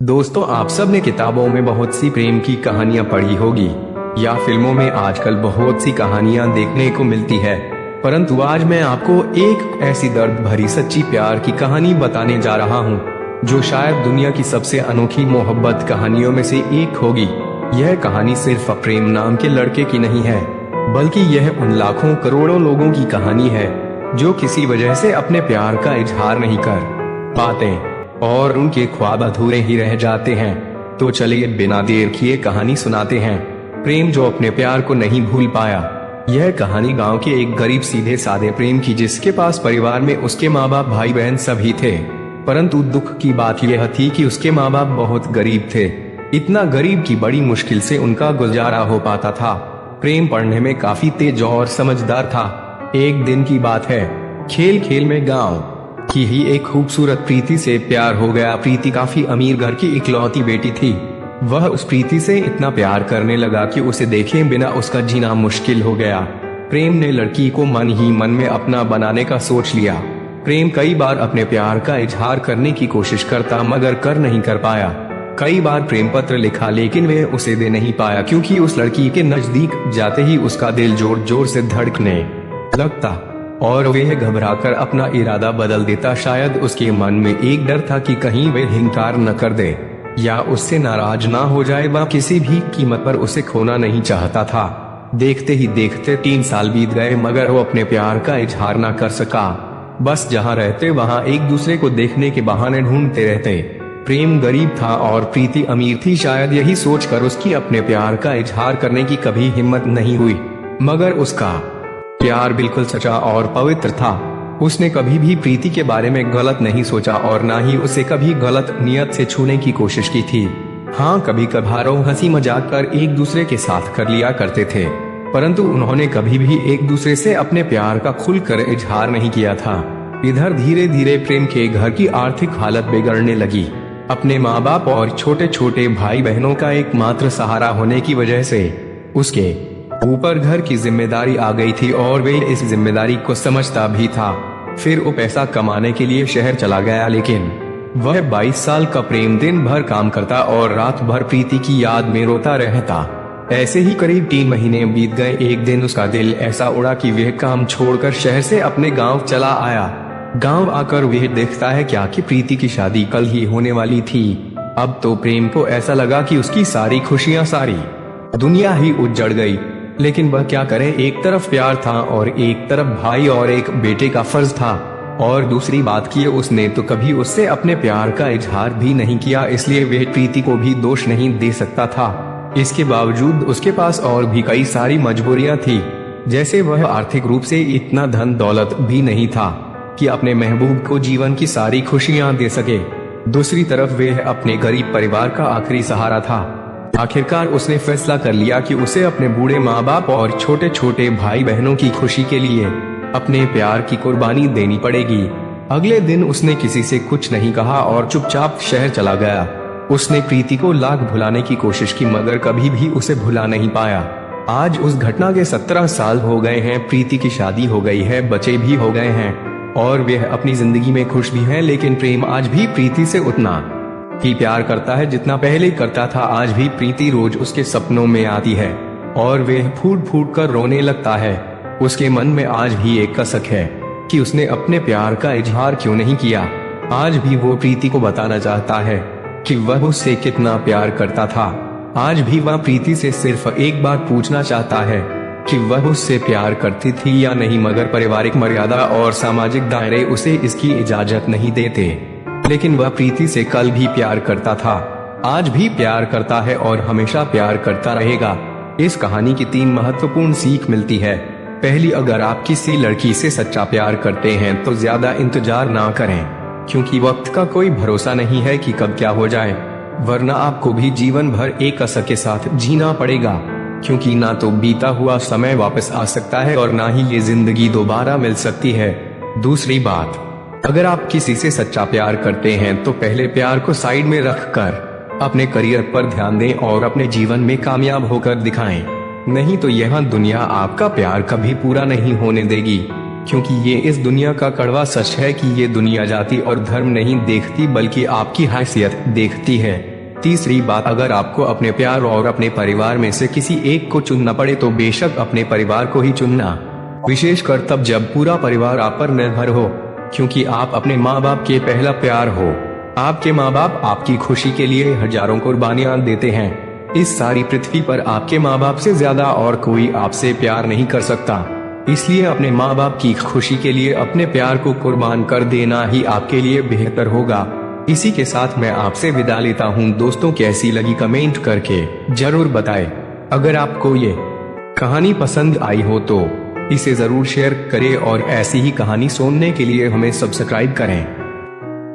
दोस्तों, आप सब ने किताबों में बहुत सी प्रेम की कहानियां पढ़ी होगी या फिल्मों में आजकल बहुत सी कहानियां देखने को मिलती है। परंतु आज मैं आपको एक ऐसी दर्द भरी सच्ची प्यार की कहानी बताने जा रहा हूं, जो शायद दुनिया की सबसे अनोखी मोहब्बत कहानियों में से एक होगी। यह कहानी सिर्फ प्रेम नाम के लड़के की नहीं है, बल्कि यह उन लाखों करोड़ों लोगों की कहानी है जो किसी वजह से अपने प्यार का इजहार नहीं कर पाते और उनके ख्वाब अधूरे ही रह जाते हैं। तो चलिए बिना देर किए कहानी सुनाते हैं, प्रेम जो अपने प्यार को नहीं भूल पाया। यह कहानी गांव के एक गरीब सीधे सादे प्रेम की, जिसके पास परिवार में उसके माँ बाप भाई बहन सभी थे। परंतु दुख की बात यह थी कि उसके माँ बाप बहुत गरीब थे, इतना गरीब कि बड़ी मुश्किल से उनका गुजारा हो पाता था। प्रेम पढ़ने में काफी तेज और समझदार था। एक दिन की बात है, खेल खेल में गाँव की ही एक खूबसूरत प्रीति से प्यार हो गया। प्रीति काफी अमीर घर की इकलौती बेटी थी। वह उस प्रीति से इतना प्यार करने लगा कि उसे देखे बिना उसका जीना मुश्किल हो गया। प्रेम ने लड़की को मन ही मन में अपना बनाने का सोच लिया। प्रेम कई बार अपने प्यार का इजहार करने की कोशिश करता, मगर कर नहीं कर पाया। कई बार प्रेम पत्र लिखा, लेकिन वह उसे दे नहीं पाया, क्योंकि उस लड़की के नजदीक जाते ही उसका दिल जोर जोर से धड़कने लगता और वह घबराकर अपना इरादा बदल देता। शायद उसके मन में एक डर था कि कहीं वह इनकार न कर दे या उससे नाराज ना हो जाए। वह किसी भी कीमत पर उसे खोना नहीं चाहता था। देखते ही देखते 3 साल बीत गए, मगर वो अपने प्यार का इजहार ना कर सका। बस जहाँ रहते वहाँ एक दूसरे को देखने के बहाने ढूंढते रहते। प्रेम गरीब था और प्रीति अमीर थी। शायद यही सोचकर उसकी अपने प्यार का इजहार करने की कभी हिम्मत नहीं हुई, मगर उसका प्यार बिल्कुल सच्चा और पवित्र था। उसने कभी भी प्रीति के बारे में गलत नहीं सोचा और ना ही उसे कभी गलत नियत से छूने की कोशिश की थी। हाँ, कभी कभार हंसी मजाक कर एक दूसरे के साथ कर लिया करते थे, परंतु उन्होंने कभी भी एक दूसरे से अपने प्यार का खुलकर इजहार नहीं किया था। इधर धीरे धीरे प्रेम के घर की आर्थिक हालत बिगड़ने लगी। अपने माँ बाप और छोटे छोटे भाई बहनों का एकमात्र सहारा होने की वजह से उसके ऊपर घर की जिम्मेदारी आ गई थी और वे इस जिम्मेदारी को समझता भी था। फिर वो पैसा कमाने के लिए शहर चला गया, लेकिन वह 22 साल का प्रेम दिन भर काम करता और रात भर प्रीति की याद में रोता रहता। ऐसे ही करीब 3 महीने बीत गए। एक दिन उसका दिल ऐसा उड़ा कि वह काम छोड़कर शहर से अपने गांव चला आया। गांव आकर वह देखता है क्या कि प्रीति की शादी कल ही होने वाली थी। अब तो प्रेम को ऐसा लगा कि उसकी सारी खुशियां, सारी दुनिया ही उजड़ गई। लेकिन वह क्या करे, एक तरफ प्यार था और एक तरफ भाई और एक बेटे का फर्ज था। और दूसरी बात की, उसने तो कभी उससे अपने प्यार का इजहार भी नहीं किया, इसलिए वह प्रीति को भी दोष नहीं दे सकता था। इसके बावजूद उसके पास और भी कई सारी मजबूरियां थी, जैसे वह आर्थिक रूप से इतना धन दौलत भी नहीं था कि अपने महबूब को जीवन की सारी खुशियां दे सके। दूसरी तरफ वह अपने गरीब परिवार का आखिरी सहारा था। आखिरकार उसने फैसला कर लिया कि उसे अपने बूढ़े माँ बाप और छोटे छोटे भाई बहनों की खुशी के लिए अपने प्यार की कुर्बानी देनी पड़ेगी। अगले दिन उसने किसी से कुछ नहीं कहा और चुपचाप शहर चला गया। उसने प्रीति को लाख भुलाने की कोशिश की, मगर कभी भी उसे भुला नहीं पाया। आज उस घटना के 17 साल हो गए हैं। प्रीति की शादी हो गई है, बच्चे भी हो गए हैं और वह अपनी जिंदगी में खुश भी है। लेकिन प्रेम आज भी प्रीति से उतना ही प्यार करता है जितना पहले करता था। आज भी प्रीति रोज उसके सपनों में आती है और वह फूट फूट कर रोने लगता है। उसके मन में आज भी एक कसक है कि उसने अपने प्यार का इजहार क्यों नहीं किया। आज भी वो प्रीति को बताना चाहता है कि वह उससे कितना प्यार करता था। आज भी वह प्रीति से सिर्फ एक बार पूछना चाहता है कि वह उससे प्यार करती थी या नहीं, मगर पारिवारिक मर्यादा और सामाजिक दायरे उसे इसकी इजाजत नहीं देते। लेकिन वह प्रीति से कल भी प्यार करता था, आज भी प्यार करता है और हमेशा प्यार करता रहेगा। इस कहानी की 3 महत्वपूर्ण सीख मिलती है। पहली, अगर आप किसी लड़की से सच्चा प्यार करते हैं तो ज्यादा इंतजार ना करें, क्योंकि वक्त का कोई भरोसा नहीं है कि कब क्या हो जाए, वरना आपको भी जीवन भर एक असर के साथ जीना पड़ेगा, क्योंकि ना तो बीता हुआ समय वापस आ सकता है और ना ही ये जिंदगी दोबारा मिल सकती है। दूसरी बात, अगर आप किसी से सच्चा प्यार करते हैं तो पहले प्यार को साइड में रखकर अपने करियर पर ध्यान दें और अपने जीवन में कामयाब होकर दिखाएं। नहीं तो यह दुनिया आपका प्यार कभी पूरा नहीं होने देगी, क्योंकि ये इस दुनिया का कड़वा सच है कि ये दुनिया जाति और धर्म नहीं देखती, बल्कि आपकी हैसियत देखती है। तीसरी बात, अगर आपको अपने प्यार और अपने परिवार में से किसी एक को चुनना पड़े तो बेशक अपने परिवार को ही चुनना, विशेषकर तब जब पूरा परिवार आप पर निर्भर हो, क्योंकि आप अपने माँ बाप के पहला प्यार हो। आपके माँ बाप आपकी खुशी के लिए हजारों कुर्बानियां देते हैं। इस सारी पृथ्वी पर आपके माँ बाप से ज्यादा और कोई आपसे प्यार नहीं कर सकता। इसलिए अपने माँ बाप की खुशी के लिए अपने प्यार को कुर्बान कर देना ही आपके लिए बेहतर होगा। इसी के साथ मैं आपसे विदा लेता हूँ दोस्तों। कैसी लगी कमेंट करके जरूर बताएं। अगर आपको ये कहानी पसंद आई हो तो इसे जरूर शेयर करें और ऐसी ही कहानी सुनने के लिए हमें सब्सक्राइब करें।